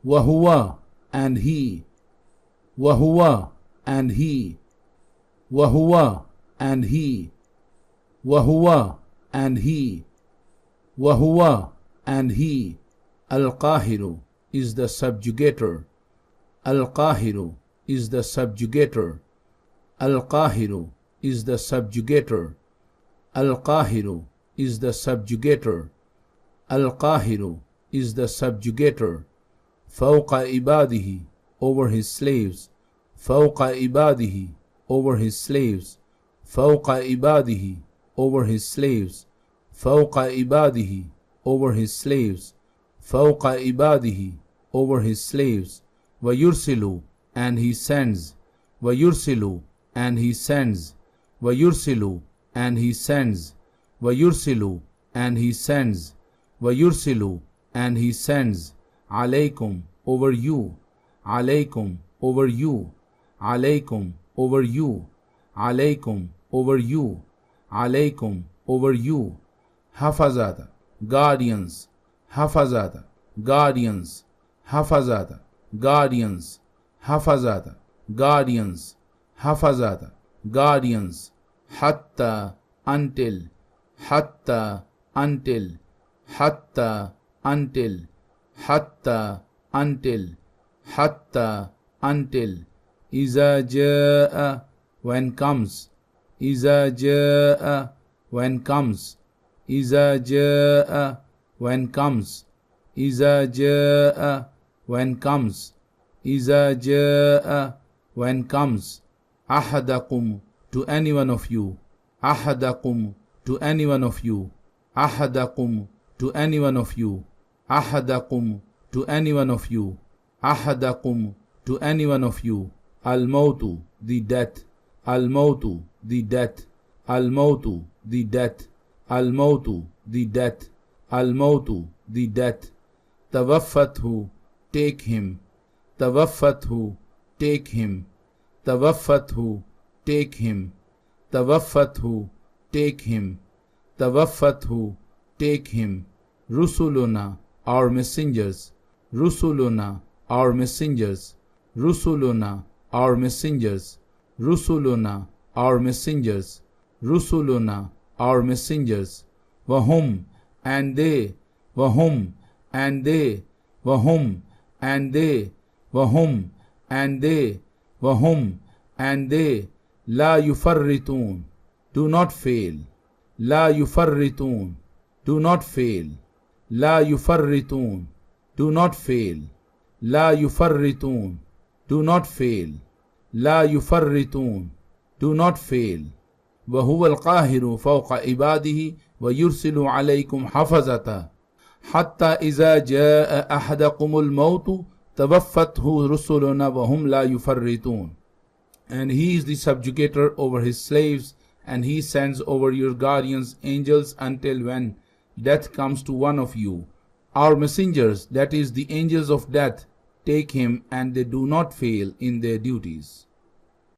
وهو and he, وهو and he, وهو and he, وهو and he, وهو and he. Al-Qahiru is the subjugator. Al-Qahiru is the subjugator. Al-Qahiru is the subjugator. Al-Qahiru is the subjugator. Al-Qahiru is the subjugator. Fawqa ibadihi, over his slaves. Fawqa ibadihi, over his slaves. Fawqa ibadihi, over his slaves. Fawqa ibadihi, over his slaves. Fawqa ibadihi, over his slaves. وَيُرْسِلُ and he sends. وَيُرْسِلُ and he sends. وَيُرْسِلُ and he sends. وَيُرْسِلُ and he sends. وَيُرْسِلُ and he sends. عَلَيْكُمْ over you. عَلَيْكُمْ over you. عَلَيْكُمْ over you. عَلَيْكُمْ over you. عَلَيْكُمْ over you. حفظات guardians. حفظات guardians. حفظات guardians. حفظات guardians. حفظات guardians. حتى until. حتى until. حتى until. حتى until. حتى until. إذا جاء when comes. إذا جاء when comes. إذا جاء when comes. إذا جاء when comes. إذا جاء when comes. أحدكم to any one of you. أحدكم to any one of you. أحدكم to any one of you. أحدكم to any one of you. أحدكم to any one of you. الموت the death. الموت the death. الموت the death. الموت the death. الموت the death. توفته take him. توفته take him. توفته take him. توفته take him. توفته take him. رسلنا our messengers. رسلنا our messengers. رسلنا our messengers. رسلنا our messengers. رسلنا our messengers. وهم and they. وهم and they. وهم and they. وهم and they. وهم and they. لا يفرطون do not fail. لا يفرطون do not fail. لا يفرطون do not fail. لا يفرطون do not fail. لا يفرطون do not fail. وهو القاهر فوق عباده ويرسل عليكم حفظة حتى إذا جاء أحدكم الموت توفته رسلنا وهم لا يفرطون. And he is the subjugator over his slaves, and he sends over your guardians angels until when death comes to one of you. Our messengers, that is the angels of death, take him, and they do not fail in their duties.